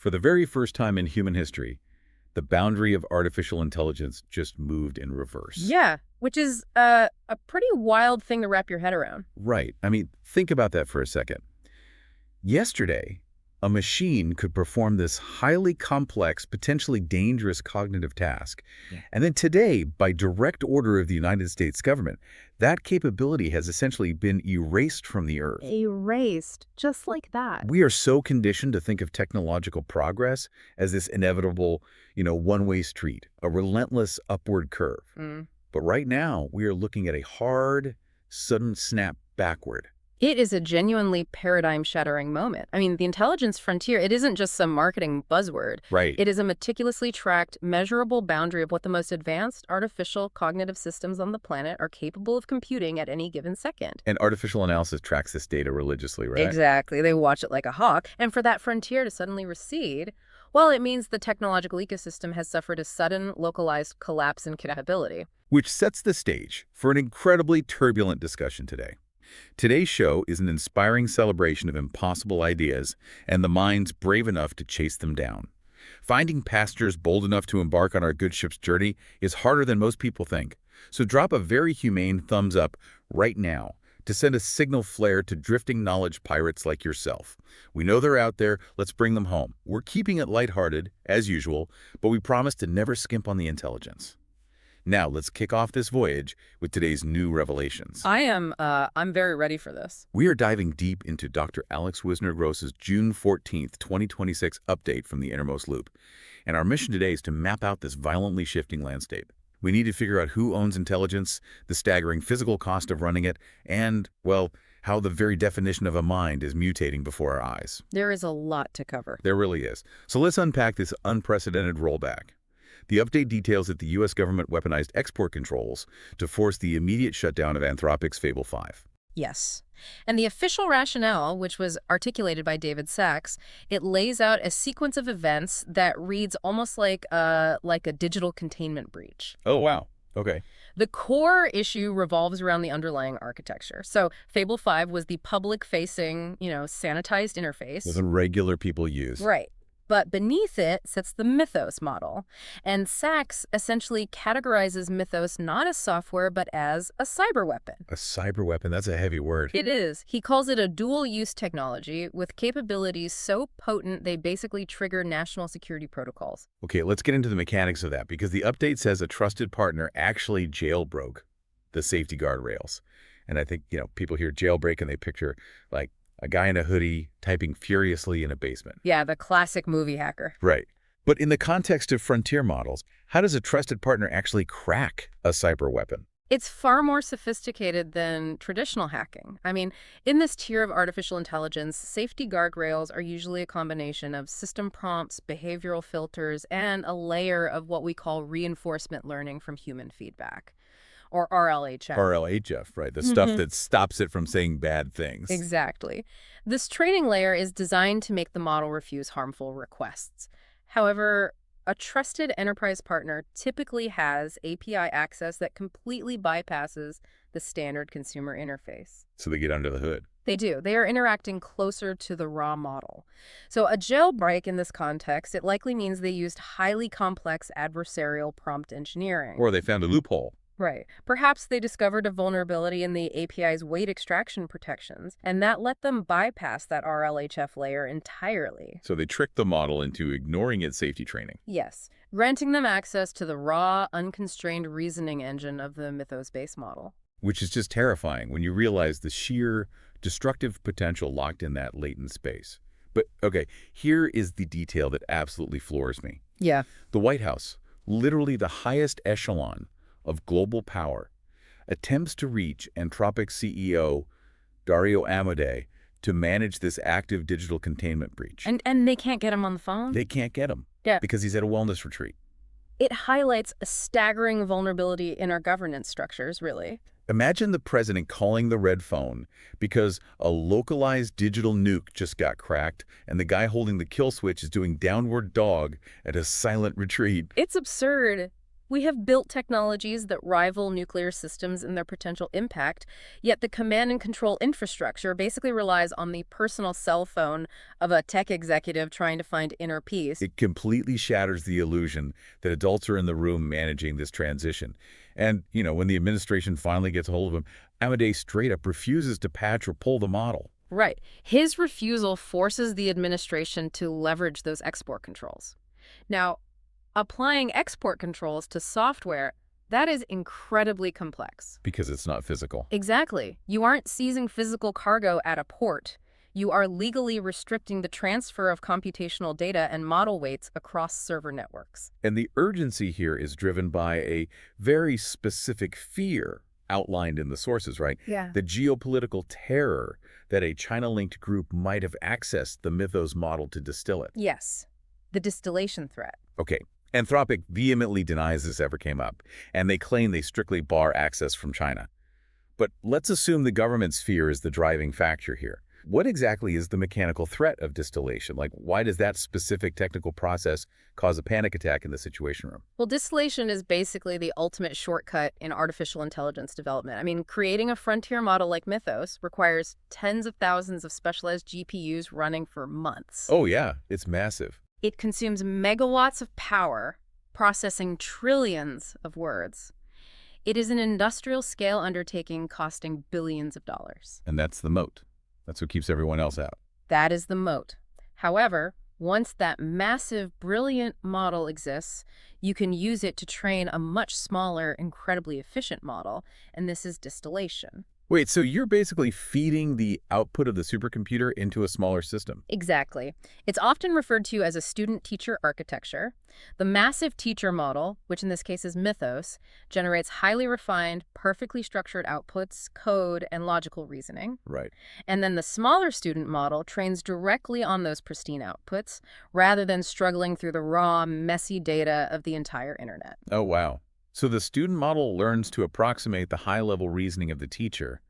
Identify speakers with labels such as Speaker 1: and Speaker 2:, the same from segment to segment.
Speaker 1: For the very first time in human history, the boundary of artificial intelligence just moved in reverse.
Speaker 2: Yeah, which is a pretty wild thing to wrap your head around.
Speaker 1: Right. I mean, think about that for a second. Yesterday, a machine could perform this highly complex, potentially dangerous cognitive task.
Speaker 2: Yeah.
Speaker 1: And then today, by direct order of the United States government, that capability has essentially been erased from the earth.
Speaker 2: Erased, just like that.
Speaker 1: We are so conditioned to think of technological progress as this inevitable, one-way street, a relentless upward curve. But right now, we are looking at a hard, sudden snap backward.
Speaker 2: It is a genuinely paradigm-shattering moment. I mean, the intelligence frontier, it isn't just some marketing buzzword.
Speaker 1: Right.
Speaker 2: It is a meticulously tracked, measurable boundary of what the most advanced artificial cognitive systems on the planet are capable of computing at any given second.
Speaker 1: And artificial analysis tracks this data religiously, right?
Speaker 2: Exactly. They watch it like a hawk. And for that frontier to suddenly recede, well, it means the technological ecosystem has suffered a sudden, localized collapse in capability.
Speaker 1: Which sets the stage for an incredibly turbulent discussion today. Today's show is an inspiring celebration of impossible ideas and the minds brave enough to chase them down. Finding passengers bold enough to embark on our good ship's journey is harder than most people think. So drop a very humane thumbs up right now to send a signal flare to drifting knowledge pirates like yourself. We know they're out there. Let's bring them home. We're keeping it lighthearted, as usual, but we promise to never skimp on the intelligence. Now, let's kick off this voyage with today's new revelations.
Speaker 2: I'm very ready for this.
Speaker 1: We are diving deep into Dr. Alex Wisner-Gross's June 14th, 2026 update from the Innermost Loop. And our mission today is to map out this violently shifting landscape. We need to figure out who owns intelligence, the staggering physical cost of running it, and, well, how the very definition of a mind is mutating before our eyes.
Speaker 2: There is a lot to cover.
Speaker 1: There really is. So let's unpack this unprecedented rollback. The update details that the U.S. government weaponized export controls to force the immediate shutdown of Anthropics Fable 5.
Speaker 2: Yes. And the official rationale, which was articulated by David Sachs, it lays out a sequence of events that reads almost like a digital containment breach.
Speaker 1: Oh, wow. Okay.
Speaker 2: The core issue revolves around the underlying architecture. So Fable 5 was the public-facing, sanitized interface.
Speaker 1: The regular people use.
Speaker 2: Right. But beneath it sits the Mythos model. And Sachs essentially categorizes Mythos not as software, but as a cyber weapon.
Speaker 1: A cyber weapon, that's a heavy word.
Speaker 2: It is. He calls it a dual-use technology with capabilities so potent they basically trigger national security protocols.
Speaker 1: Okay, let's get into the mechanics of that, because the update says a trusted partner actually jailbroke the safety guardrails. And I think, people hear jailbreak and they picture, like, a guy in a hoodie typing furiously in a basement.
Speaker 2: Yeah, the classic movie hacker.
Speaker 1: Right. But in the context of frontier models, how does a trusted partner actually crack a cyber weapon?
Speaker 2: It's far more sophisticated than traditional hacking. I mean, in this tier of artificial intelligence, safety guardrails are usually a combination of system prompts, behavioral filters, and a layer of what we call reinforcement learning from human feedback. Or RLHF.
Speaker 1: RLHF, right. The stuff that stops it from saying bad things.
Speaker 2: Exactly. This training layer is designed to make the model refuse harmful requests. However, a trusted enterprise partner typically has API access that completely bypasses the standard consumer interface.
Speaker 1: So they get under the hood.
Speaker 2: They do. They are interacting closer to the raw model. So a jailbreak in this context, it likely means they used highly complex adversarial prompt engineering.
Speaker 1: Or they found a loophole.
Speaker 2: Right. Perhaps they discovered a vulnerability in the API's weight extraction protections, and that let them bypass that RLHF layer entirely.
Speaker 1: So they tricked the model into ignoring its safety training.
Speaker 2: Yes, granting them access to the raw, unconstrained reasoning engine of the Mythos base model.
Speaker 1: Which is just terrifying when you realize the sheer destructive potential locked in that latent space. But, okay, here is the detail that absolutely floors me.
Speaker 2: Yeah.
Speaker 1: The White House, literally the highest echelon of global power, attempts to reach Anthropics CEO Dario Amodei to manage this active digital containment breach.
Speaker 2: And they can't get him on the phone?
Speaker 1: They can't get him.
Speaker 2: Yeah.
Speaker 1: Because he's at a wellness retreat.
Speaker 2: It highlights a staggering vulnerability in our governance structures, really.
Speaker 1: Imagine the president calling the red phone because a localized digital nuke just got cracked and the guy holding the kill switch is doing downward dog at a silent retreat.
Speaker 2: It's absurd. We have built technologies that rival nuclear systems in their potential impact, yet the command and control infrastructure basically relies on the personal cell phone of a tech executive trying to find inner peace.
Speaker 1: It completely shatters the illusion that adults are in the room managing this transition. And, when the administration finally gets a hold of him, Amadeus straight up refuses to patch or pull the model.
Speaker 2: Right. His refusal forces the administration to leverage those export controls. Now, applying export controls to software, that is incredibly complex.
Speaker 1: Because it's not physical.
Speaker 2: Exactly. You aren't seizing physical cargo at a port. You are legally restricting the transfer of computational data and model weights across server networks.
Speaker 1: And the urgency here is driven by a very specific fear outlined in the sources, right?
Speaker 2: Yeah.
Speaker 1: The geopolitical terror that a China-linked group might have accessed the Mythos model to distill it.
Speaker 2: Yes. The distillation threat.
Speaker 1: Okay. Anthropic vehemently denies this ever came up, and they claim they strictly bar access from China. But let's assume the government's fear is the driving factor here. What exactly is the mechanical threat of distillation? Like, why does that specific technical process cause a panic attack in the Situation Room?
Speaker 2: Well, distillation is basically the ultimate shortcut in artificial intelligence development. I mean, creating a frontier model like Mythos requires tens of thousands of specialized GPUs running for months.
Speaker 1: Oh yeah, it's massive.
Speaker 2: It consumes megawatts of power, processing trillions of words. It is an industrial-scale undertaking costing billions of dollars.
Speaker 1: And that's the moat. That's what keeps everyone else out.
Speaker 2: That is the moat. However, once that massive, brilliant model exists, you can use it to train a much smaller, incredibly efficient model, and this is distillation.
Speaker 1: Wait, so you're basically feeding the output of the supercomputer into a smaller system?
Speaker 2: Exactly. It's often referred to as a student-teacher architecture. The massive teacher model, which in this case is Mythos, generates highly refined, perfectly structured outputs, code, and logical reasoning.
Speaker 1: Right.
Speaker 2: And then the smaller student model trains directly on those pristine outputs, rather than struggling through the raw, messy data of the entire internet.
Speaker 1: Oh, wow. So the student model learns to approximate the high-level reasoning of the teacher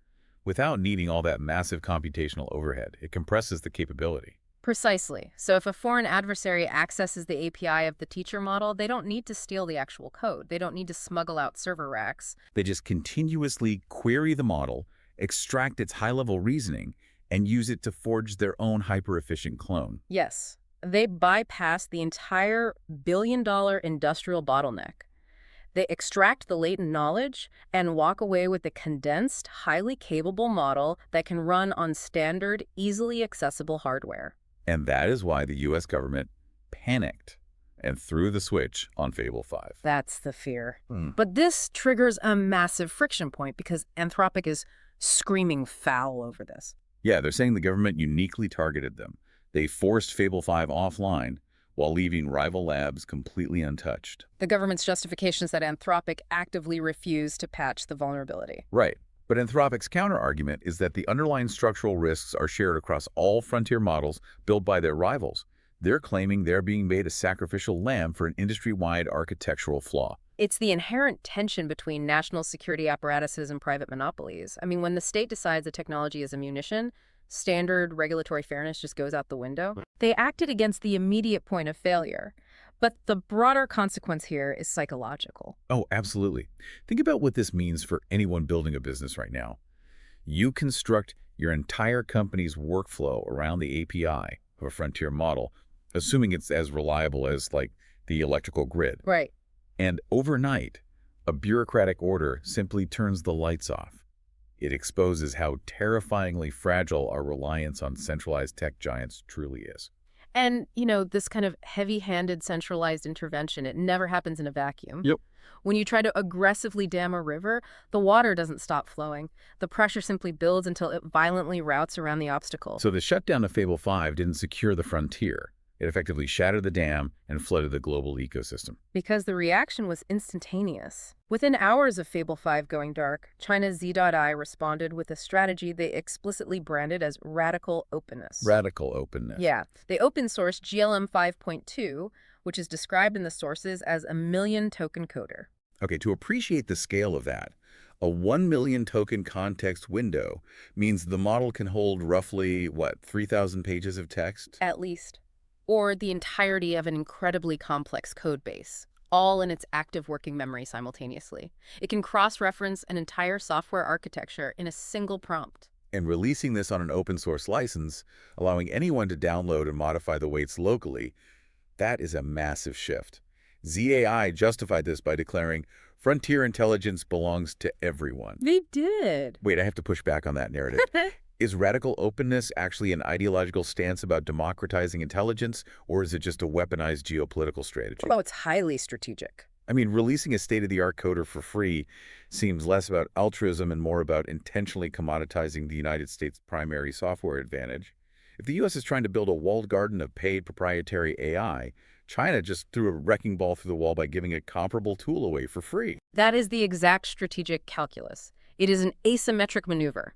Speaker 1: without needing all that massive computational overhead. It compresses the capability.
Speaker 2: Precisely. So if a foreign adversary accesses the API of the teacher model, they don't need to steal the actual code. They don't need to smuggle out server racks.
Speaker 1: They just continuously query the model, extract its high-level reasoning, and use it to forge their own hyper-efficient clone.
Speaker 2: Yes, they bypass the entire billion-dollar industrial bottleneck. They extract the latent knowledge and walk away with a condensed, highly capable model that can run on standard, easily accessible hardware.
Speaker 1: And that is why the U.S. government panicked and threw the switch on Fable 5.
Speaker 2: That's the fear. But this triggers a massive friction point because Anthropic is screaming foul over this.
Speaker 1: Yeah, they're saying the government uniquely targeted them. They forced Fable 5 offline while leaving rival labs completely untouched.
Speaker 2: The government's justification is that Anthropic actively refused to patch the vulnerability.
Speaker 1: Right. But Anthropic's counterargument is that the underlying structural risks are shared across all frontier models built by their rivals. They're claiming they're being made a sacrificial lamb for an industry-wide architectural flaw.
Speaker 2: It's the inherent tension between national security apparatuses and private monopolies. I mean, when the state decides a technology is a munition, standard regulatory fairness just goes out the window. They acted against the immediate point of failure. But the broader consequence here is psychological.
Speaker 1: Oh, absolutely. Think about what this means for anyone building a business right now. You construct your entire company's workflow around the API of a frontier model, assuming it's as reliable as, like, the electrical grid.
Speaker 2: Right.
Speaker 1: And overnight, a bureaucratic order simply turns the lights off. It exposes how terrifyingly fragile our reliance on centralized tech giants truly is.
Speaker 2: And, this kind of heavy-handed centralized intervention, it never happens in a vacuum.
Speaker 1: Yep.
Speaker 2: When you try to aggressively dam a river, the water doesn't stop flowing. The pressure simply builds until it violently routes around the obstacle.
Speaker 1: So the shutdown of Fable 5 didn't secure the frontier. It effectively shattered the dam and flooded the global ecosystem.
Speaker 2: Because the reaction was instantaneous. Within hours of Fable 5 going dark, China's Z.I responded with a strategy they explicitly branded as radical openness.
Speaker 1: Radical openness.
Speaker 2: Yeah. They open-sourced GLM 5.2, which is described in the sources as a million-token coder.
Speaker 1: Okay, to appreciate the scale of that, a 1 million token context window means the model can hold roughly, 3,000 pages of text?
Speaker 2: At least. Or the entirety of an incredibly complex code base. all in its active working memory simultaneously. It can cross-reference an entire software architecture in a single prompt.
Speaker 1: And releasing this on an open source license, allowing anyone to download and modify the weights locally, that is a massive shift. ZAI justified this by declaring, frontier intelligence belongs to everyone.
Speaker 2: They did.
Speaker 1: Wait, I have to push back on that narrative. Is radical openness actually an ideological stance about democratizing intelligence, or is it just a weaponized geopolitical strategy?
Speaker 2: Oh, it's highly strategic.
Speaker 1: I mean, releasing a state-of-the-art coder for free seems less about altruism and more about intentionally commoditizing the United States' primary software advantage. If the U.S. is trying to build a walled garden of paid proprietary AI, China just threw a wrecking ball through the wall by giving a comparable tool away for free.
Speaker 2: That is the exact strategic calculus. It is an asymmetric maneuver.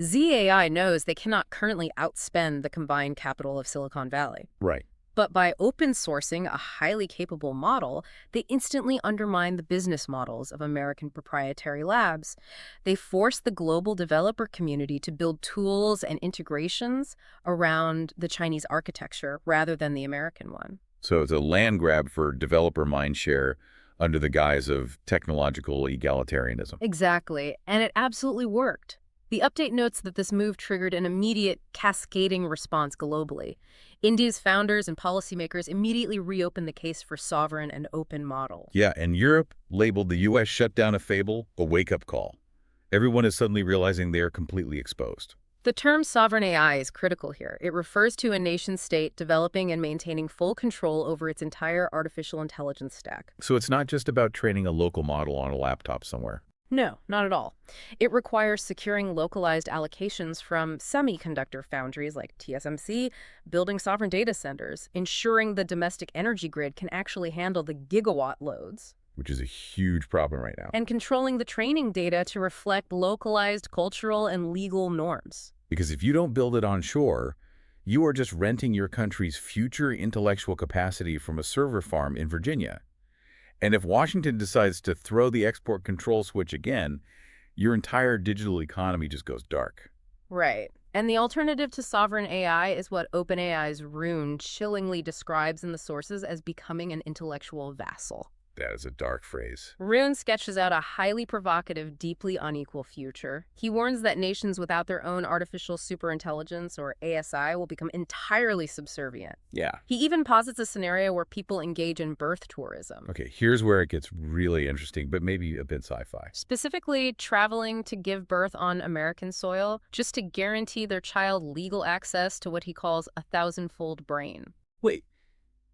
Speaker 2: ZAI knows they cannot currently outspend the combined capital of Silicon Valley.
Speaker 1: Right.
Speaker 2: But by open sourcing a highly capable model, they instantly undermine the business models of American proprietary labs. They force the global developer community to build tools and integrations around the Chinese architecture rather than the American one.
Speaker 1: So it's a land grab for developer mindshare under the guise of technological egalitarianism.
Speaker 2: Exactly, and it absolutely worked. The update notes that this move triggered an immediate cascading response globally. India's founders and policymakers immediately reopened the case for sovereign and open models.
Speaker 1: Yeah, and Europe labeled the U.S. shutdown of Fable a wake-up call. Everyone is suddenly realizing they are completely exposed.
Speaker 2: The term sovereign AI is critical here. It refers to a nation-state developing and maintaining full control over its entire artificial intelligence stack.
Speaker 1: So it's not just about training a local model on a laptop somewhere.
Speaker 2: No, not at all. It requires securing localized allocations from semiconductor foundries like TSMC, building sovereign data centers, ensuring the domestic energy grid can actually handle the gigawatt loads,
Speaker 1: Which is a huge problem right now.
Speaker 2: and controlling the training data to reflect localized cultural and legal norms.
Speaker 1: Because if you don't build it onshore, you are just renting your country's future intellectual capacity from a server farm in Virginia. And if Washington decides to throw the export control switch again, your entire digital economy just goes dark.
Speaker 2: Right. And the alternative to sovereign AI is what OpenAI's Rune chillingly describes in the sources as becoming an intellectual vassal.
Speaker 1: That is a dark phrase.
Speaker 2: Rune sketches out a highly provocative, deeply unequal future. He warns that nations without their own artificial superintelligence, or ASI, will become entirely subservient.
Speaker 1: Yeah.
Speaker 2: He even posits a scenario where people engage in birth tourism.
Speaker 1: Okay, here's where it gets really interesting, but maybe a bit sci-fi.
Speaker 2: Specifically, traveling to give birth on American soil just to guarantee their child legal access to what he calls a thousandfold brain.
Speaker 1: Wait,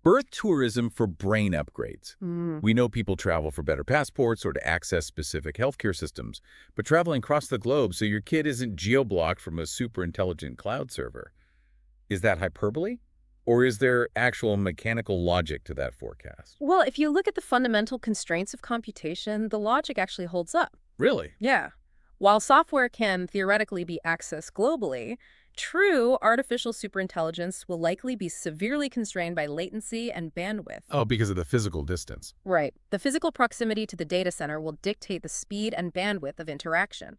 Speaker 1: birth tourism for brain upgrades. We know people travel for better passports or to access specific healthcare systems, but traveling across the globe so your kid isn't geo-blocked from a super intelligent cloud server. Is that hyperbole? Or is there actual mechanical logic to that forecast?
Speaker 2: Well, if you look at the fundamental constraints of computation, the logic actually holds up.
Speaker 1: Really?
Speaker 2: Yeah. While software can theoretically be accessed globally, true artificial superintelligence will likely be severely constrained by latency and bandwidth.
Speaker 1: Oh, because of the physical distance.
Speaker 2: Right. The physical proximity to the data center will dictate the speed and bandwidth of interaction.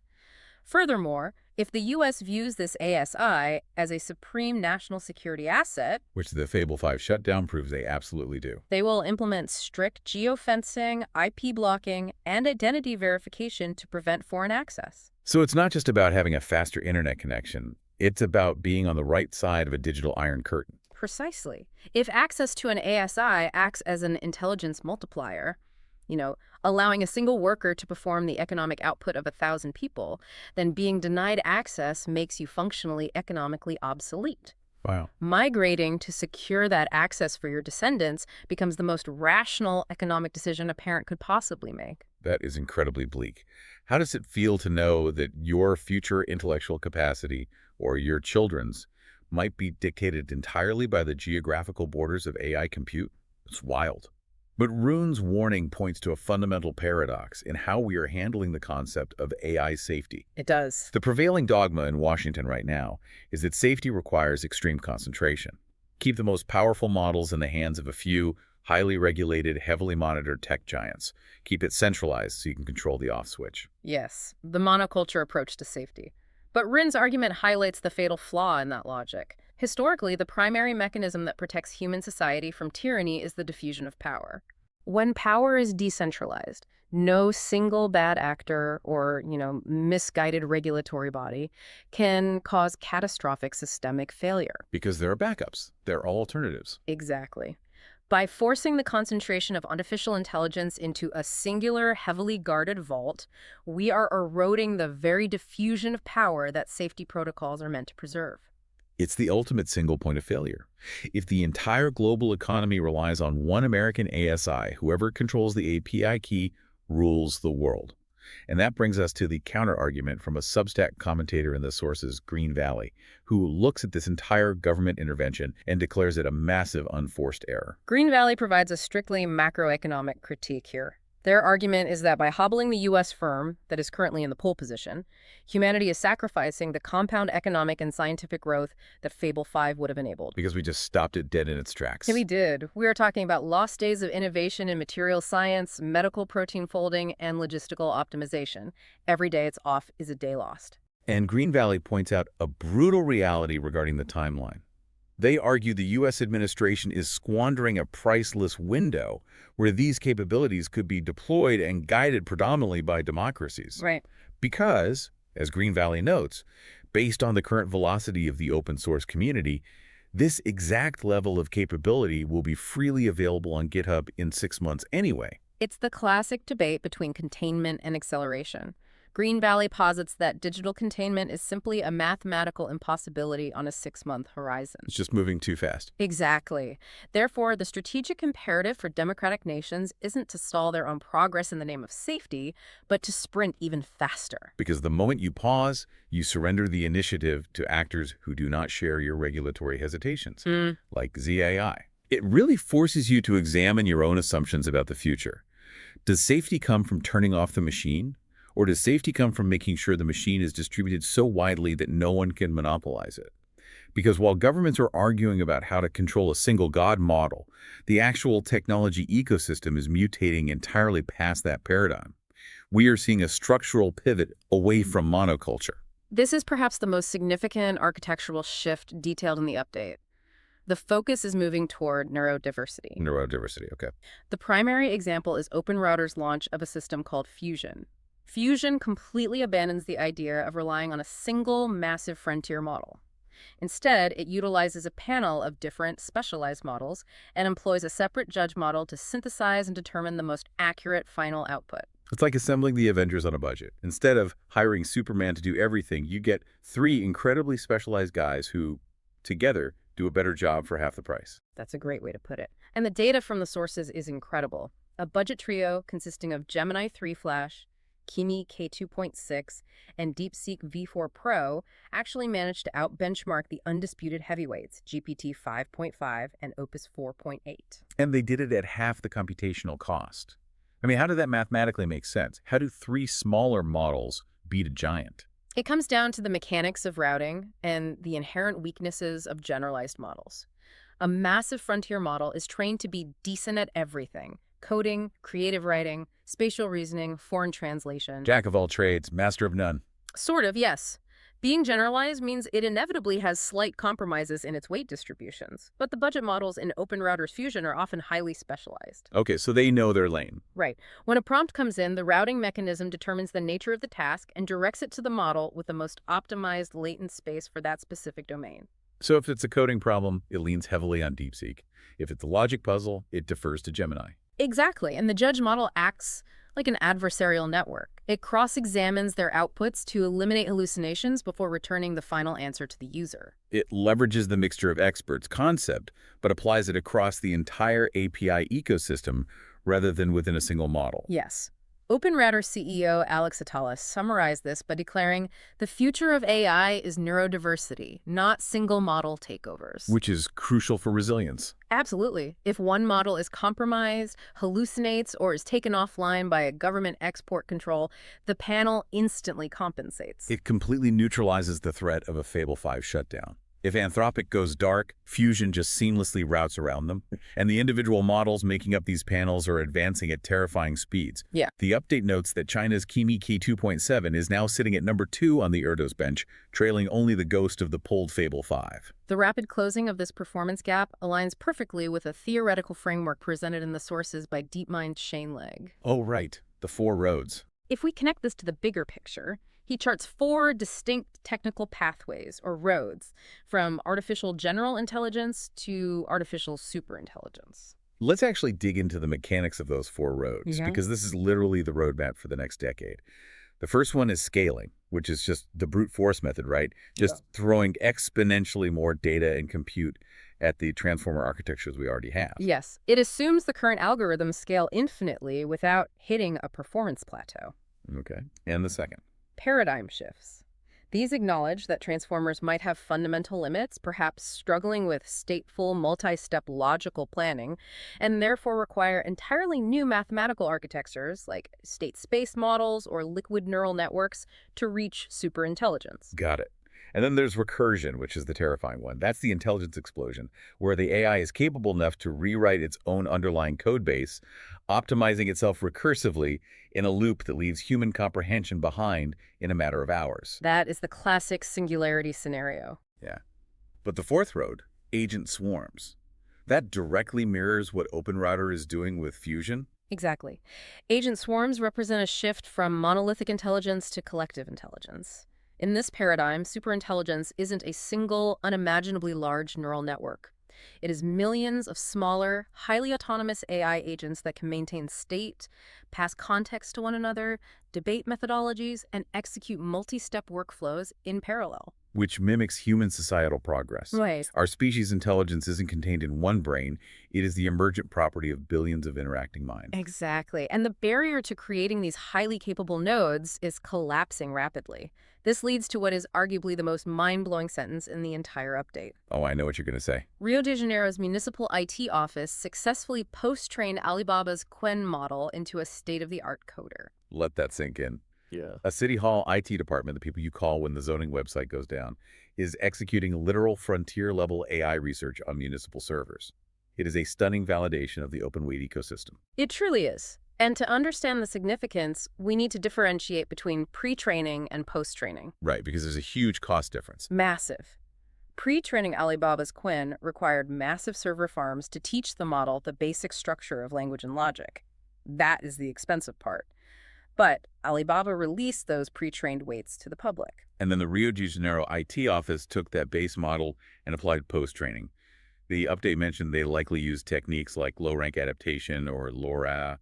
Speaker 2: Furthermore, if the U.S. views this ASI as a supreme national security asset,
Speaker 1: Which the Fable 5 shutdown proves they absolutely do.
Speaker 2: they will implement strict geofencing, IP blocking, and identity verification to prevent foreign access.
Speaker 1: So it's not just about having a faster internet connection. It's about being on the right side of a digital iron curtain.
Speaker 2: Precisely. If access to an ASI acts as an intelligence multiplier, allowing a single worker to perform the economic output of 1,000 people, then being denied access makes you functionally economically obsolete.
Speaker 1: Wow.
Speaker 2: Migrating to secure that access for your descendants becomes the most rational economic decision a parent could possibly make.
Speaker 1: That is incredibly bleak. How does it feel to know that your future intellectual capacity, or your children's, might be dictated entirely by the geographical borders of AI compute? It's wild. But Rune's warning points to a fundamental paradox in how we are handling the concept of AI safety.
Speaker 2: It does.
Speaker 1: The prevailing dogma in Washington right now is that safety requires extreme concentration. Keep the most powerful models in the hands of a few highly regulated, heavily monitored tech giants. Keep it centralized so you can control the off switch.
Speaker 2: Yes, the monoculture approach to safety. But Rin's argument highlights the fatal flaw in that logic. Historically, the primary mechanism that protects human society from tyranny is the diffusion of power. When power is decentralized, no single bad actor or, misguided regulatory body can cause catastrophic systemic failure.
Speaker 1: Because there are backups. There are alternatives.
Speaker 2: Exactly. By forcing the concentration of artificial intelligence into a singular, heavily guarded vault, we are eroding the very diffusion of power that safety protocols are meant to preserve.
Speaker 1: It's the ultimate single point of failure. If the entire global economy relies on one American ASI, whoever controls the API key rules the world. And that brings us to the counter-argument from a Substack commentator in the sources, Green Valley, who looks at this entire government intervention and declares it a massive unforced error.
Speaker 2: Green Valley provides a strictly macroeconomic critique here. Their argument is that by hobbling the U.S. firm that is currently in the pole position, humanity is sacrificing the compound economic and scientific growth that Fable 5 would have enabled.
Speaker 1: Because we just stopped it dead in its tracks.
Speaker 2: Yeah, we did. We are talking about lost days of innovation in material science, medical protein folding, and logistical optimization. Every day it's off is a day lost.
Speaker 1: And Green Valley points out a brutal reality regarding the timeline. They argue the U.S. administration is squandering a priceless window where these capabilities could be deployed and guided predominantly by democracies.
Speaker 2: Right.
Speaker 1: Because, as Green Valley notes, based on the current velocity of the open source community, this exact level of capability will be freely available on GitHub in 6 months anyway.
Speaker 2: It's the classic debate between containment and acceleration. Green Valley posits that digital containment is simply a mathematical impossibility on a 6-month horizon.
Speaker 1: It's just moving too fast.
Speaker 2: Exactly. Therefore, the strategic imperative for democratic nations isn't to stall their own progress in the name of safety, but to sprint even faster.
Speaker 1: Because the moment you pause, you surrender the initiative to actors who do not share your regulatory hesitations, like ZAI. It really forces you to examine your own assumptions about the future. Does safety come from turning off the machine? Or does safety come from making sure the machine is distributed so widely that no one can monopolize it? Because while governments are arguing about how to control a single God model, the actual technology ecosystem is mutating entirely past that paradigm. We are seeing a structural pivot away from monoculture.
Speaker 2: This is perhaps the most significant architectural shift detailed in the update. The focus is moving toward neurodiversity.
Speaker 1: Neurodiversity, okay.
Speaker 2: The primary example is OpenRouter's launch of a system called Fusion. Fusion completely abandons the idea of relying on a single massive frontier model. Instead, it utilizes a panel of different specialized models and employs a separate judge model to synthesize and determine the most accurate final output.
Speaker 1: It's like assembling the Avengers on a budget. Instead of hiring Superman to do everything, you get 3 incredibly specialized guys who, together, do a better job for half the price.
Speaker 2: That's a great way to put it. And the data from the sources is incredible. A budget trio consisting of Gemini 3 Flash, Kimi K2.6, and DeepSeek V4 Pro actually managed to out-benchmark the undisputed heavyweights, GPT 5.5 and Opus 4.8.
Speaker 1: And they did it at half the computational cost. I mean, how did that mathematically make sense? How do 3 smaller models beat a giant?
Speaker 2: It comes down to the mechanics of routing and the inherent weaknesses of generalized models. A massive frontier model is trained to be decent at everything: coding, creative writing, spatial reasoning, foreign translation.
Speaker 1: Jack of all trades, master of none.
Speaker 2: Sort of, yes. Being generalized means it inevitably has slight compromises in its weight distributions, but the budget models in OpenRouter's Fusion are often highly specialized.
Speaker 1: Okay, so they know their lane.
Speaker 2: Right. When a prompt comes in, the routing mechanism determines the nature of the task and directs it to the model with the most optimized latent space for that specific domain.
Speaker 1: So if it's a coding problem, it leans heavily on DeepSeek. If it's a logic puzzle, it defers to Gemini.
Speaker 2: Exactly, and the judge model acts like an adversarial network. It cross-examines their outputs to eliminate hallucinations before returning the final answer to the user.
Speaker 1: It leverages the mixture of experts concept, but applies it across the entire API ecosystem rather than within a single model.
Speaker 2: Yes. OpenRouter CEO Alex Attalus summarized this by declaring, "The future of AI is neurodiversity, not single model takeovers."
Speaker 1: Which is crucial for resilience.
Speaker 2: Absolutely. If one model is compromised, hallucinates, or is taken offline by a government export control, the panel instantly compensates.
Speaker 1: It completely neutralizes the threat of a Fable 5 shutdown. If Anthropic goes dark, Fusion just seamlessly routes around them, and the individual models making up these panels are advancing at terrifying speeds.
Speaker 2: Yeah.
Speaker 1: The update notes that China's Kimi Key 2.7 is now sitting at number 2 on the Erdos bench, trailing only the ghost of the pulled Fable 5.
Speaker 2: The rapid closing of this performance gap aligns perfectly with a theoretical framework presented in the sources by DeepMind's Shane Legg.
Speaker 1: Oh, right. The 4 roads.
Speaker 2: If we connect this to the bigger picture, he charts 4 distinct technical pathways, or roads, from artificial general intelligence to artificial superintelligence.
Speaker 1: Let's actually dig into the mechanics of those 4 roads, because this is literally the roadmap for the next decade. The first one is scaling, which is just the brute force method, right? Just throwing exponentially more data and compute at the transformer architectures we already have.
Speaker 2: Yes, it assumes the current algorithms scale infinitely without hitting a performance plateau.
Speaker 1: Okay. And the second?
Speaker 2: Paradigm shifts. These acknowledge that transformers might have fundamental limits, perhaps struggling with stateful, multi-step logical planning, and therefore require entirely new mathematical architectures like state-space models or liquid neural networks to reach superintelligence.
Speaker 1: Got it. And then there's recursion, which is the terrifying one. That's the intelligence explosion, where the AI is capable enough to rewrite its own underlying code base, optimizing itself recursively in a loop that leaves human comprehension behind in a matter of hours.
Speaker 2: That is the classic singularity scenario.
Speaker 1: Yeah. But the fourth road, agent swarms, that directly mirrors what OpenRouter is doing with Fusion.
Speaker 2: Exactly. Agent swarms represent a shift from monolithic intelligence to collective intelligence. In this paradigm, superintelligence isn't a single, unimaginably large neural network. It is millions of smaller, highly autonomous AI agents that can maintain state, pass context to one another, debate methodologies, and execute multi-step workflows in parallel.
Speaker 1: Which mimics human societal progress.
Speaker 2: Right.
Speaker 1: Our species' intelligence isn't contained in one brain. It is the emergent property of billions of interacting minds.
Speaker 2: Exactly. And the barrier to creating these highly capable nodes is collapsing rapidly. This leads to what is arguably the most mind-blowing sentence in the entire update.
Speaker 1: Oh, I know what you're going to say.
Speaker 2: Rio de Janeiro's municipal IT office successfully post-trained Alibaba's Quen model into a state-of-the-art coder.
Speaker 1: Let that sink in.
Speaker 3: Yeah.
Speaker 1: A city hall IT department, the people you call when the zoning website goes down, is executing literal frontier-level AI research on municipal servers. It is a stunning validation of the open weight ecosystem.
Speaker 2: It truly is. And to understand the significance, we need to differentiate between pre-training and post-training.
Speaker 1: Right, because there's a huge cost difference.
Speaker 2: Massive. Pre-training Alibaba's Quen required massive server farms to teach the model the basic structure of language and logic. That is the expensive part. But Alibaba released those pre-trained weights to the public.
Speaker 1: And then the Rio de Janeiro IT office took that base model and applied post-training. The update mentioned they likely used techniques like low-rank adaptation or LoRa.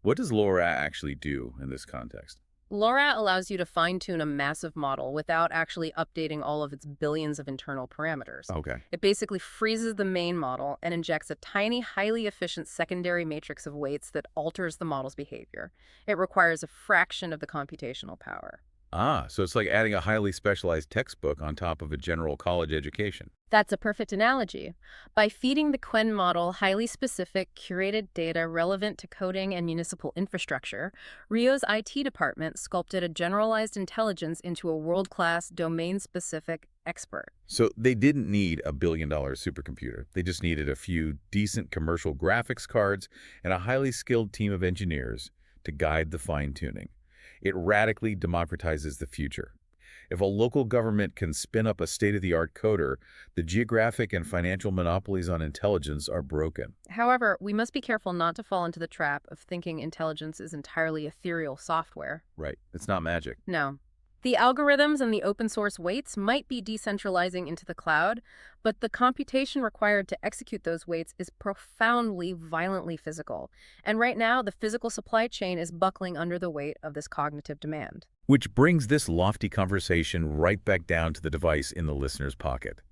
Speaker 1: What does LoRa actually do in this context?
Speaker 2: LoRa allows you to fine-tune a massive model without actually updating all of its billions of internal parameters.
Speaker 1: Okay.
Speaker 2: It basically freezes the main model and injects a tiny, highly efficient secondary matrix of weights that alters the model's behavior. It requires a fraction of the computational power.
Speaker 1: Ah, so it's like adding a highly specialized textbook on top of a general college education.
Speaker 2: That's a perfect analogy. By feeding the Quen model highly specific, curated data relevant to coding and municipal infrastructure, Rio's IT department sculpted a generalized intelligence into a world-class, domain-specific expert.
Speaker 1: So they didn't need a billion-dollar supercomputer. They just needed a few decent commercial graphics cards and a highly skilled team of engineers to guide the fine-tuning. It radically democratizes the future. If a local government can spin up a state-of-the-art coder, the geographic and financial monopolies on intelligence are broken.
Speaker 2: However, we must be careful not to fall into the trap of thinking intelligence is entirely ethereal software.
Speaker 1: Right. It's not magic.
Speaker 2: No. The algorithms and the open source weights might be decentralizing into the cloud, but the computation required to execute those weights is profoundly, violently physical. And right now, the physical supply chain is buckling under the weight of this cognitive demand.
Speaker 1: Which brings this lofty conversation right back down to the device in the listener's pocket.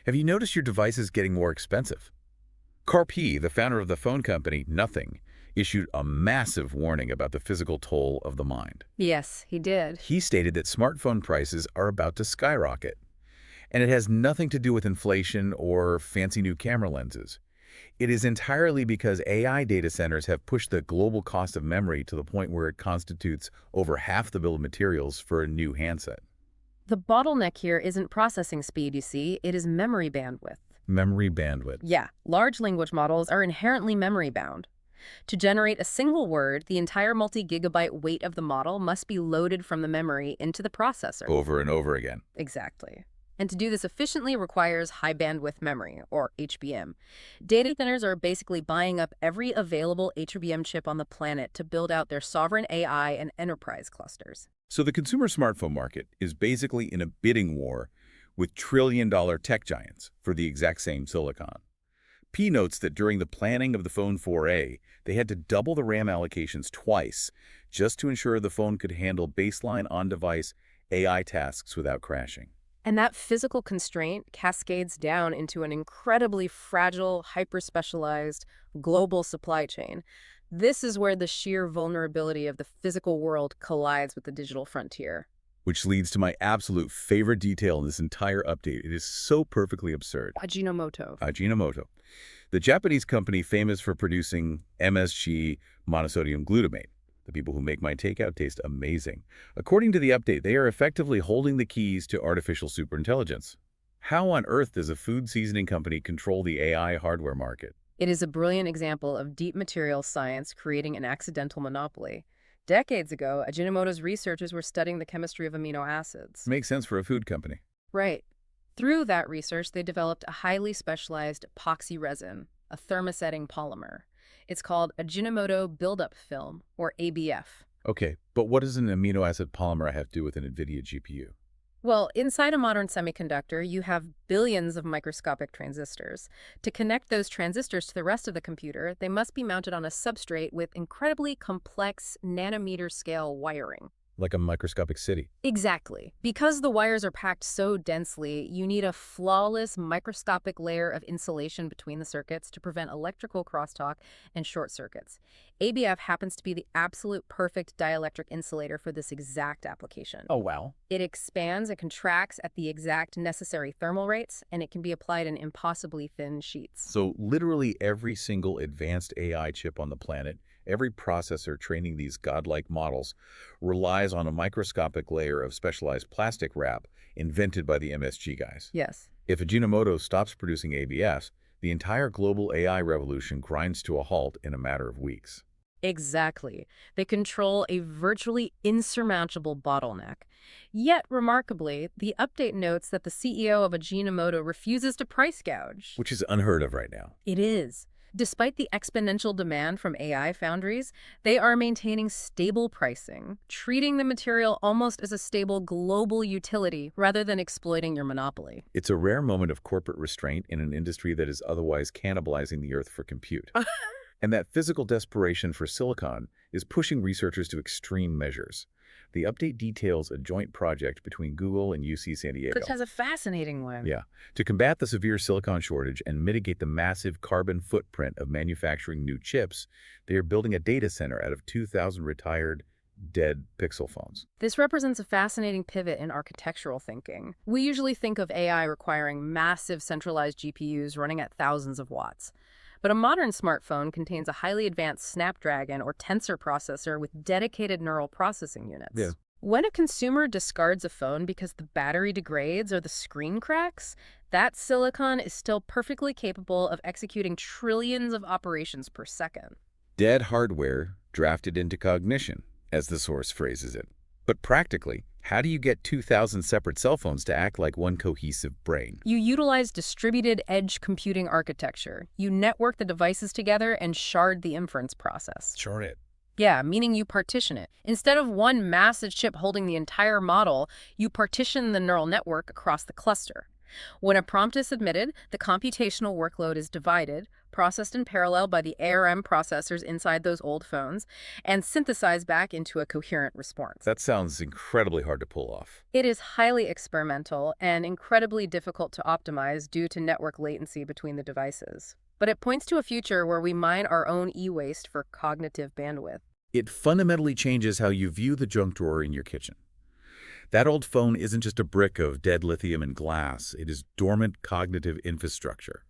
Speaker 1: Have you noticed your device is getting more expensive? Carp, the founder of the phone company Nothing, issued a massive warning about the physical toll of the mind.
Speaker 2: Yes, he did.
Speaker 1: He stated that smartphone prices are about to skyrocket, and it has nothing to do with inflation or fancy new camera lenses. It is entirely because AI data centers have pushed the global cost of memory to the point where it constitutes over half the bill of materials for a new handset.
Speaker 2: The bottleneck here isn't processing speed, you see, it is memory bandwidth.
Speaker 1: Memory bandwidth.
Speaker 2: Yeah, large language models are inherently memory bound. To generate a single word, the entire multi-gigabyte weight of the model must be loaded from the memory into the processor.
Speaker 1: Over and over again.
Speaker 2: Exactly. And to do this efficiently requires high bandwidth memory, or HBM. Data centers are basically buying up every available HBM chip on the planet to build out their sovereign AI and enterprise clusters.
Speaker 1: So the consumer smartphone market is basically in a bidding war with trillion-dollar tech giants for the exact same silicon. P notes that during the planning of the Phone 4a, they had to double the RAM allocations twice just to ensure the phone could handle baseline on-device AI tasks without crashing.
Speaker 2: And that physical constraint cascades down into an incredibly fragile, hyper-specialized, global supply chain. This is where the sheer vulnerability of the physical world collides with the digital frontier.
Speaker 1: Which leads to my absolute favorite detail in this entire update. It is so perfectly absurd.
Speaker 2: Ajinomoto.
Speaker 1: Ajinomoto, the Japanese company famous for producing MSG monosodium glutamate. The people who make my takeout taste amazing. According to the update, they are effectively holding the keys to artificial superintelligence. How on earth does a food seasoning company control the AI hardware market?
Speaker 2: It is a brilliant example of deep materials science creating an accidental monopoly. Decades ago, Ajinomoto's researchers were studying the chemistry of amino acids.
Speaker 1: Makes sense for a food company.
Speaker 2: Right. Through that research, they developed a highly specialized epoxy resin, a thermosetting polymer. It's called Ajinomoto Buildup Film, or ABF.
Speaker 1: Okay, but what does an amino acid polymer have to do with an NVIDIA GPU?
Speaker 2: Well, inside a modern semiconductor, you have billions of microscopic transistors. To connect those transistors to the rest of the computer, they must be mounted on a substrate with incredibly complex nanometer-scale wiring.
Speaker 1: Like a microscopic city.
Speaker 2: Exactly. Because the wires are packed so densely, you need a flawless microscopic layer of insulation between the circuits to prevent electrical crosstalk and short circuits. ABF happens to be the absolute perfect dielectric insulator for this exact application.
Speaker 1: Oh, wow.
Speaker 2: It expands and contracts at the exact necessary thermal rates, and it can be applied in impossibly thin sheets.
Speaker 1: So literally every single advanced AI chip on the planet, every processor training these godlike models, relies on a microscopic layer of specialized plastic wrap invented by the MSG guys.
Speaker 2: Yes.
Speaker 1: If Ajinomoto stops producing ABS, the entire global AI revolution grinds to a halt in a matter of weeks.
Speaker 2: Exactly. They control a virtually insurmountable bottleneck. Yet, remarkably, the update notes that the CEO of Ajinomoto refuses to price gouge.
Speaker 1: Which is unheard of right now.
Speaker 2: It is. Despite the exponential demand from AI foundries, they are maintaining stable pricing, treating the material almost as a stable global utility rather than exploiting your monopoly.
Speaker 1: It's a rare moment of corporate restraint in an industry that is otherwise cannibalizing the earth for compute. And that physical desperation for silicon is pushing researchers to extreme measures. The update details a joint project between Google and UC San Diego.
Speaker 2: Which has a fascinating one.
Speaker 1: Yeah, to combat the severe silicon shortage and mitigate the massive carbon footprint of manufacturing new chips, they are building a data center out of 2,000 retired, dead Pixel phones.
Speaker 2: This represents a fascinating pivot in architectural thinking. We usually think of AI requiring massive centralized GPUs running at thousands of watts. But a modern smartphone contains a highly advanced Snapdragon or Tensor processor with dedicated neural processing units.
Speaker 1: Yeah.
Speaker 2: When a consumer discards a phone because the battery degrades or the screen cracks, that silicon is still perfectly capable of executing trillions of operations per second.
Speaker 1: Dead hardware drafted into cognition, as the source phrases it. But practically, how do you get 2,000 separate cell phones to act like one cohesive brain?
Speaker 2: You utilize distributed edge computing architecture. You network the devices together and shard the inference process.
Speaker 1: Shard it.
Speaker 2: Yeah, meaning you partition it. Instead of one massive chip holding the entire model, you partition the neural network across the cluster. When a prompt is submitted, the computational workload is divided, processed in parallel by the ARM processors inside those old phones, and synthesized back into a coherent response.
Speaker 1: That sounds incredibly hard to pull off.
Speaker 2: It is highly experimental and incredibly difficult to optimize due to network latency between the devices. But it points to a future where we mine our own e-waste for cognitive bandwidth.
Speaker 1: It fundamentally changes how you view the junk drawer in your kitchen. That old phone isn't just a brick of dead lithium and glass. It is dormant cognitive infrastructure.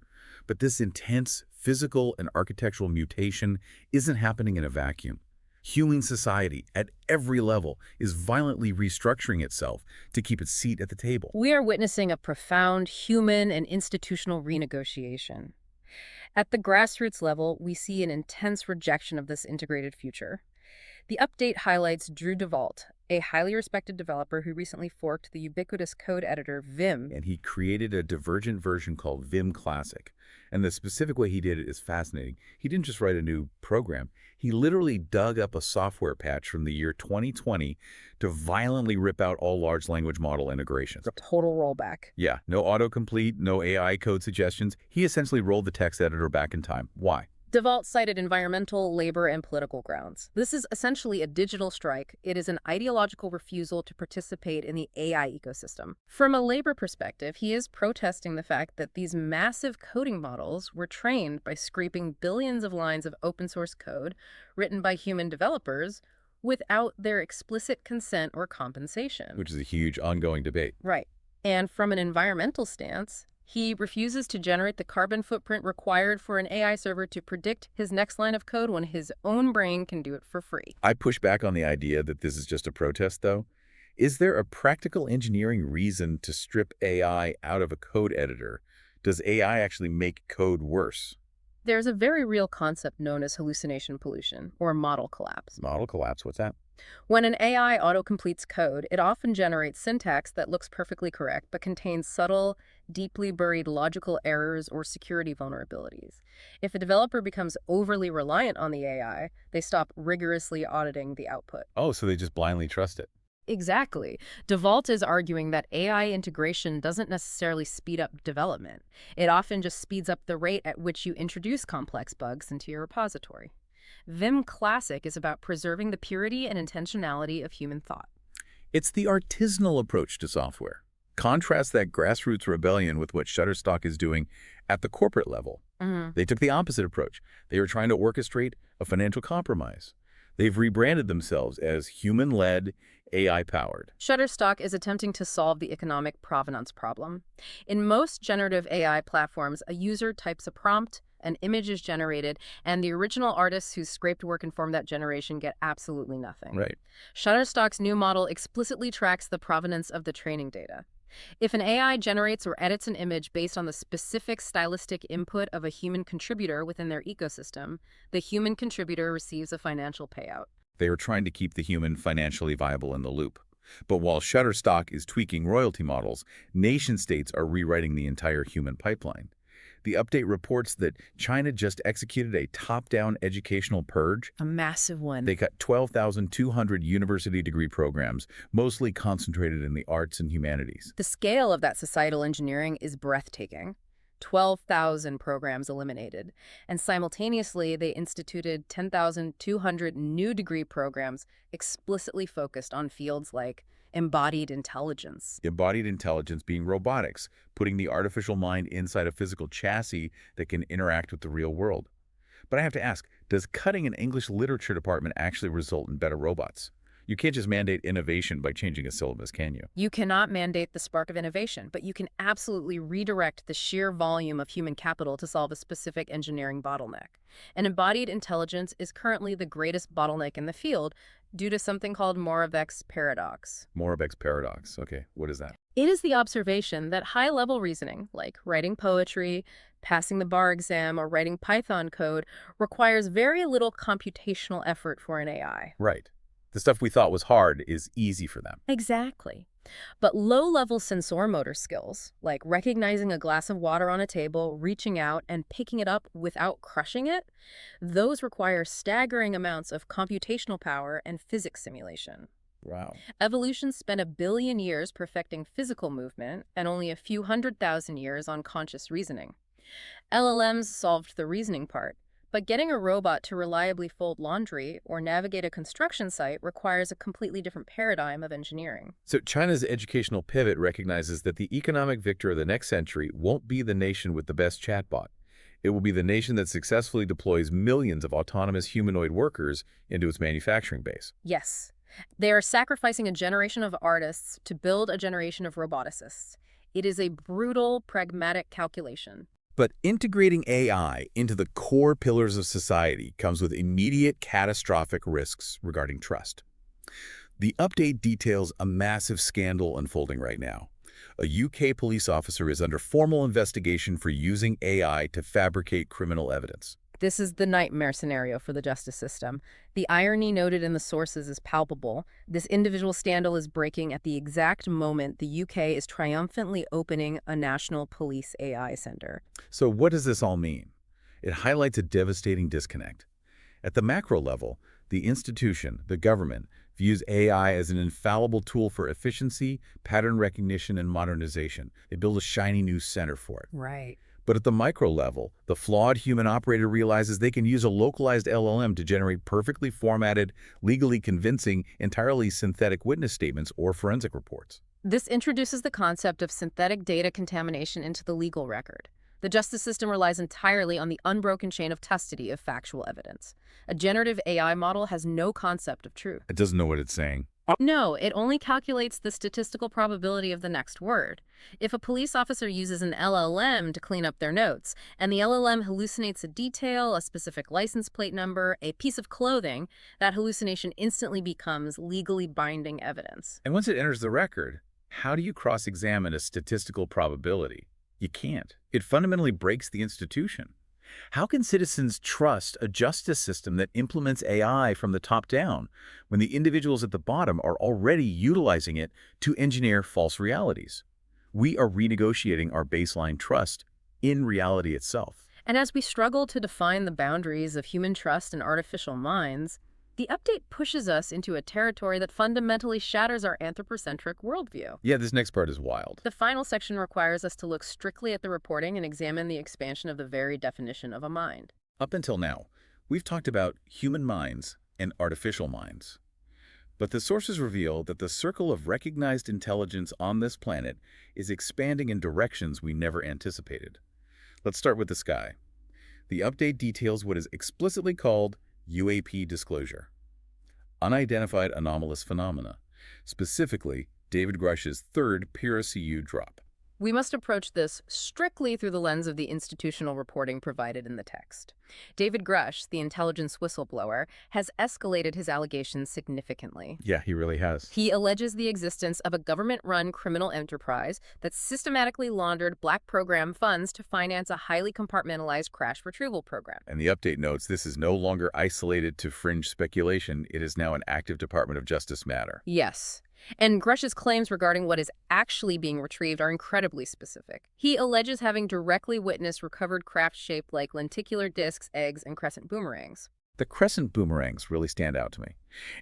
Speaker 1: But this intense physical and architectural mutation isn't happening in a vacuum. Human society, at every level, is violently restructuring itself to keep its seat at the table.
Speaker 2: We are witnessing a profound human and institutional renegotiation. At the grassroots level, we see an intense rejection of this integrated future. The update highlights Drew DeVault, a highly respected developer who recently forked the ubiquitous code editor Vim.
Speaker 1: And he created a divergent version called Vim Classic. And the specific way he did it is fascinating. He didn't just write a new program. He literally dug up a software patch from the year 2020 to violently rip out all large language model integrations.
Speaker 2: A total rollback.
Speaker 1: Yeah, no autocomplete, no AI code suggestions. He essentially rolled the text editor back in time. Why?
Speaker 2: DeVault cited environmental, labor, and political grounds. This is essentially a digital strike. It is an ideological refusal to participate in the AI ecosystem. From a labor perspective, he is protesting the fact that these massive coding models were trained by scraping billions of lines of open source code written by human developers without their explicit consent or compensation.
Speaker 1: Which is a huge ongoing debate.
Speaker 2: Right. And from an environmental stance, he refuses to generate the carbon footprint required for an AI server to predict his next line of code when his own brain can do it for free.
Speaker 1: I push back on the idea that this is just a protest, though. Is there a practical engineering reason to strip AI out of a code editor? Does AI actually make code worse?
Speaker 2: There's a very real concept known as hallucination pollution, or model collapse.
Speaker 1: Model collapse, what's that?
Speaker 2: When an AI autocompletes code, it often generates syntax that looks perfectly correct but contains subtle, deeply buried logical errors or security vulnerabilities. If a developer becomes overly reliant on the AI, they stop rigorously auditing the output.
Speaker 1: Oh, so they just blindly trust it.
Speaker 2: Exactly. DeVault is arguing that AI integration doesn't necessarily speed up development. It often just speeds up the rate at which you introduce complex bugs into your repository. Vim Classic is about preserving the purity and intentionality of human thought.
Speaker 1: It's the artisanal approach to software. Contrast that grassroots rebellion with what Shutterstock is doing at the corporate level. They took the opposite approach. They were trying to orchestrate a financial compromise. They've rebranded themselves as human-led, AI-powered.
Speaker 2: Shutterstock is attempting to solve the economic provenance problem. In most generative AI platforms, a user types a prompt, an image is generated, and the original artists whose scraped work informed that generation get absolutely nothing.
Speaker 1: Right.
Speaker 2: Shutterstock's new model explicitly tracks the provenance of the training data. If an AI generates or edits an image based on the specific stylistic input of a human contributor within their ecosystem, the human contributor receives a financial payout.
Speaker 1: They are trying to keep the human financially viable in the loop. But while Shutterstock is tweaking royalty models, nation-states are rewriting the entire human pipeline. The update reports that China just executed a top-down educational purge.
Speaker 2: A massive one.
Speaker 1: They cut 12,200 university degree programs, mostly concentrated in the arts and humanities.
Speaker 2: The scale of that societal engineering is breathtaking. 12,000 programs eliminated, and simultaneously they instituted 10,200 new degree programs explicitly focused on fields like embodied intelligence.
Speaker 1: Embodied intelligence being robotics, putting the artificial mind inside a physical chassis that can interact with the real world. But I have to ask, does cutting an English literature department actually result in better robots? You can't just mandate innovation by changing a syllabus, can you?
Speaker 2: You cannot mandate the spark of innovation, but you can absolutely redirect the sheer volume of human capital to solve a specific engineering bottleneck. And embodied intelligence is currently the greatest bottleneck in the field due to something called Moravec's paradox.
Speaker 1: Moravec's paradox. Okay, what is that?
Speaker 2: It is the observation that high-level reasoning, like writing poetry, passing the bar exam, or writing Python code, requires very little computational effort for an AI.
Speaker 1: Right. The stuff we thought was hard is easy for them.
Speaker 2: Exactly. But low-level sensorimotor skills, like recognizing a glass of water on a table, reaching out, and picking it up without crushing it, those require staggering amounts of computational power and physics simulation.
Speaker 1: Wow.
Speaker 2: Evolution spent 1 billion years perfecting physical movement and only a few 100,000 years on conscious reasoning. LLMs solved the reasoning part, but getting a robot to reliably fold laundry or navigate a construction site requires a completely different paradigm of engineering.
Speaker 1: So China's educational pivot recognizes that the economic victor of the next century won't be the nation with the best chatbot. It will be the nation that successfully deploys millions of autonomous humanoid workers into its manufacturing base.
Speaker 2: Yes. They are sacrificing a generation of artists to build a generation of roboticists. It is a brutal, pragmatic calculation.
Speaker 1: But integrating AI into the core pillars of society comes with immediate catastrophic risks regarding trust. The update details a massive scandal unfolding right now. A UK police officer is under formal investigation for using AI to fabricate criminal evidence.
Speaker 2: This is the nightmare scenario for the justice system. The irony noted in the sources is palpable. This individual scandal is breaking at the exact moment the UK is triumphantly opening a national police AI center.
Speaker 1: So what does this all mean? It highlights a devastating disconnect. At the macro level, the institution, the government, views AI as an infallible tool for efficiency, pattern recognition, and modernization. They build a shiny new center for it.
Speaker 2: Right.
Speaker 1: But at the micro level, the flawed human operator realizes they can use a localized LLM to generate perfectly formatted, legally convincing, entirely synthetic witness statements or forensic reports.
Speaker 2: This introduces the concept of synthetic data contamination into the legal record. The justice system relies entirely on the unbroken chain of custody of factual evidence. A generative AI model has no concept of truth.
Speaker 1: It doesn't know what it's saying.
Speaker 2: No, it only calculates the statistical probability of the next word. If a police officer uses an LLM to clean up their notes, and the LLM hallucinates a detail, a specific license plate number, a piece of clothing, that hallucination instantly becomes legally binding evidence.
Speaker 1: And once it enters the record, how do you cross-examine a statistical probability? You can't. It fundamentally breaks the institution. How can citizens trust a justice system that implements AI from the top down when the individuals at the bottom are already utilizing it to engineer false realities? We are renegotiating our baseline trust in reality itself.
Speaker 2: And as we struggle to define the boundaries of human trust and artificial minds, the update pushes us into a territory that fundamentally shatters our anthropocentric worldview.
Speaker 1: Yeah, this next part is wild.
Speaker 2: The final section requires us to look strictly at the reporting and examine the expansion of the very definition of a mind.
Speaker 1: Up until now, we've talked about human minds and artificial minds. But the sources reveal that the circle of recognized intelligence on this planet is expanding in directions we never anticipated. Let's start with the sky. The update details what is explicitly called UAP disclosure, unidentified anomalous phenomena, specifically David Grush's third peer-reviewed drop.
Speaker 2: We must approach this strictly through the lens of the institutional reporting provided in the text. David Grush, the intelligence whistleblower, has escalated his allegations significantly.
Speaker 1: Yeah, he really has.
Speaker 2: He alleges the existence of a government-run criminal enterprise that systematically laundered black program funds to finance a highly compartmentalized crash retrieval program.
Speaker 1: And the update notes this is no longer isolated to fringe speculation. It is now an active Department of Justice matter.
Speaker 2: Yes. And Grush's claims regarding what is actually being retrieved are incredibly specific. He alleges having directly witnessed recovered craft shaped like lenticular discs, eggs, and crescent boomerangs.
Speaker 1: The crescent boomerangs really stand out to me.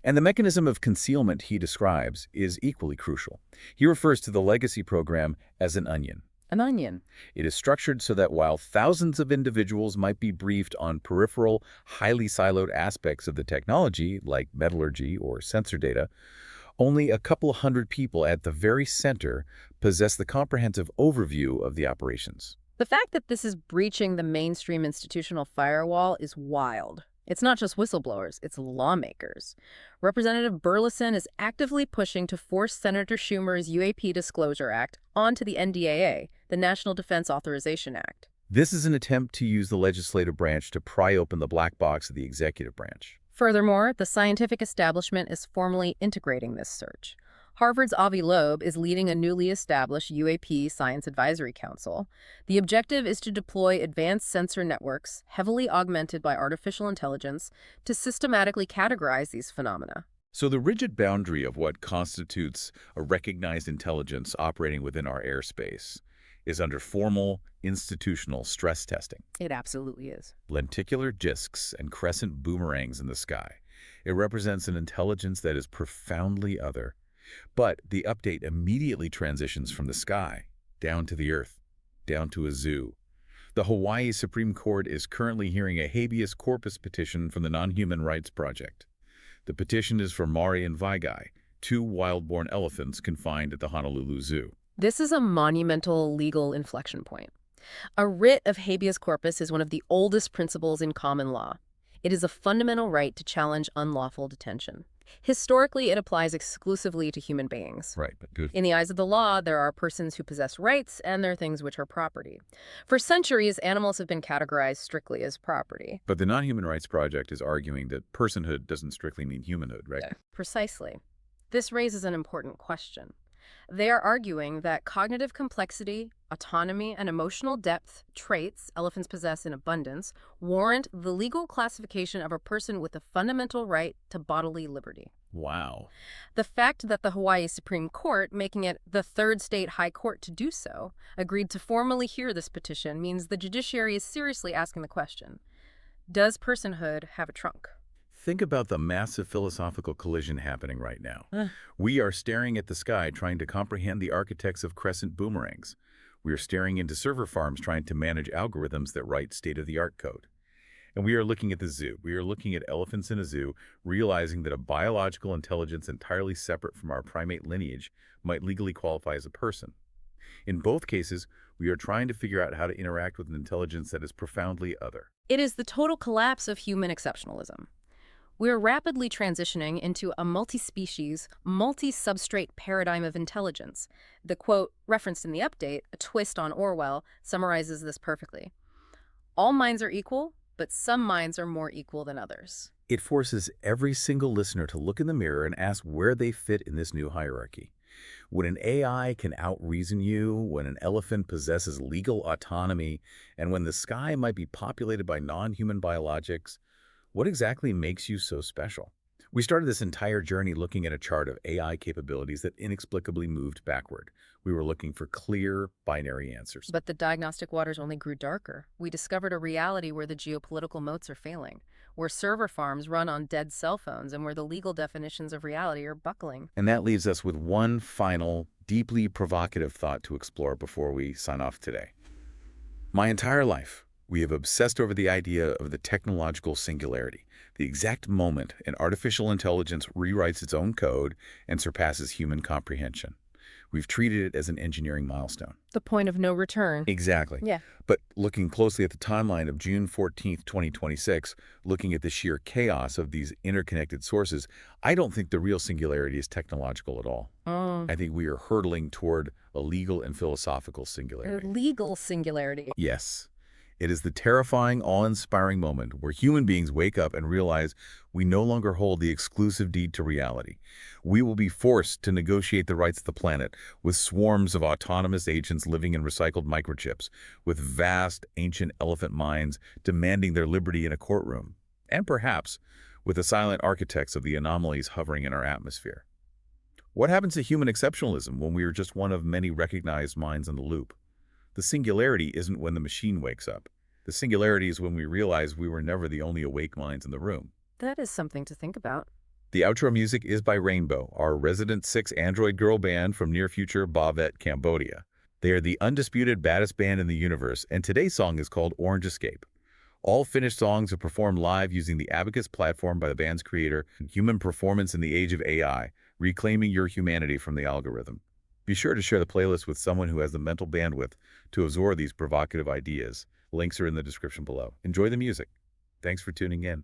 Speaker 1: And the mechanism of concealment he describes is equally crucial. He refers to the legacy program as an onion.
Speaker 2: An onion.
Speaker 1: It is structured so that while thousands of individuals might be briefed on peripheral, highly siloed aspects of the technology, like metallurgy or sensor data, only a couple hundred people at the very center possess the comprehensive overview of the operations.
Speaker 2: The fact that this is breaching the mainstream institutional firewall is wild. It's not just whistleblowers, it's lawmakers. Representative Burleson is actively pushing to force Senator Schumer's UAP Disclosure Act onto the NDAA, the National Defense Authorization Act.
Speaker 1: This is an attempt to use the legislative branch to pry open the black box of the executive branch.
Speaker 2: Furthermore, the scientific establishment is formally integrating this search. Harvard's Avi Loeb is leading a newly established UAP Science Advisory Council. The objective is to deploy advanced sensor networks, heavily augmented by artificial intelligence, to systematically categorize these phenomena.
Speaker 1: So the rigid boundary of what constitutes a recognized intelligence operating within our airspace is under formal institutional stress testing.
Speaker 2: It absolutely is.
Speaker 1: Lenticular discs and crescent boomerangs in the sky. It represents an intelligence that is profoundly other. But the update immediately transitions from the sky, down to the earth, down to a zoo. The Hawaii Supreme Court is currently hearing a habeas corpus petition from the Non-Human Rights Project. The petition is for Mari and Vaigai, two wild-born elephants confined at the Honolulu Zoo.
Speaker 2: This is a monumental legal inflection point. A writ of habeas corpus is one of the oldest principles in common law. It is a fundamental right to challenge unlawful detention. Historically, it applies exclusively to human beings.
Speaker 1: Right, but good.
Speaker 2: In the eyes of the law, there are persons who possess rights, and there are things which are property. For centuries, animals have been categorized strictly as property.
Speaker 1: But the Non-Human Rights Project is arguing that personhood doesn't strictly mean humanhood, right?
Speaker 2: Precisely. This raises an important question. They are arguing that cognitive complexity, autonomy, and emotional depth, traits elephants possess in abundance, warrant the legal classification of a person with a fundamental right to bodily liberty.
Speaker 1: Wow.
Speaker 2: The fact that the Hawaii Supreme Court, making it the third state high court to do so, agreed to formally hear this petition means the judiciary is seriously asking the question, does personhood have a trunk?
Speaker 1: Think about the massive philosophical collision happening right now. We are staring at the sky trying to comprehend the architects of crescent boomerangs. We are staring into server farms trying to manage algorithms that write state-of-the-art code. And we are looking at the zoo. We are looking at elephants in a zoo, realizing that a biological intelligence entirely separate from our primate lineage might legally qualify as a person. In both cases, we are trying to figure out how to interact with an intelligence that is profoundly other.
Speaker 2: It is the total collapse of human exceptionalism. We're rapidly transitioning into a multi-species, multi-substrate paradigm of intelligence. The quote referenced in the update, a twist on Orwell, summarizes this perfectly. All minds are equal, but some minds are more equal than others.
Speaker 1: It forces every single listener to look in the mirror and ask where they fit in this new hierarchy. When an AI can out-reason you, when an elephant possesses legal autonomy, and when the sky might be populated by non-human biologics, what exactly makes you so special? We started this entire journey looking at a chart of AI capabilities that inexplicably moved backward. We were looking for clear, binary answers.
Speaker 2: But the diagnostic waters only grew darker. We discovered a reality where the geopolitical moats are failing, where server farms run on dead cell phones, and where the legal definitions of reality are buckling.
Speaker 1: And that leaves us with one final, deeply provocative thought to explore before we sign off today. My entire life, we have obsessed over the idea of the technological singularity, the exact moment an artificial intelligence rewrites its own code and surpasses human comprehension. We've treated it as an engineering milestone.
Speaker 2: The point of no return.
Speaker 1: Exactly.
Speaker 2: Yeah.
Speaker 1: But looking closely at the timeline of June 14th, 2026, looking at the sheer chaos of these interconnected sources, I don't think the real singularity is technological at all. I think we are hurtling toward a legal and philosophical
Speaker 2: A
Speaker 1: singularity.
Speaker 2: legal singularity.
Speaker 1: Yes. It is the terrifying, awe-inspiring moment where human beings wake up and realize we no longer hold the exclusive deed to reality. We will be forced to negotiate the rights of the planet with swarms of autonomous agents living in recycled microchips, with vast, ancient elephant minds demanding their liberty in a courtroom, and perhaps with the silent architects of the anomalies hovering in our atmosphere. What happens to human exceptionalism when we are just one of many recognized minds in the loop? The singularity isn't when the machine wakes up. The singularity is when we realize we were never the only awake minds in the room.
Speaker 2: That is something to think about.
Speaker 1: The outro music is by Rainbow, our resident 6 Android girl band from near-future Bavet, Cambodia. They are the undisputed baddest band in the universe, and today's song is called Orange Escape. All finished songs are performed live using the Abacus platform by the band's creator, Human Performance in the Age of AI, reclaiming your humanity from the algorithm. Be sure to share the playlist with someone who has the mental bandwidth to absorb these provocative ideas. Links are in the description below. Enjoy the music. Thanks for tuning in.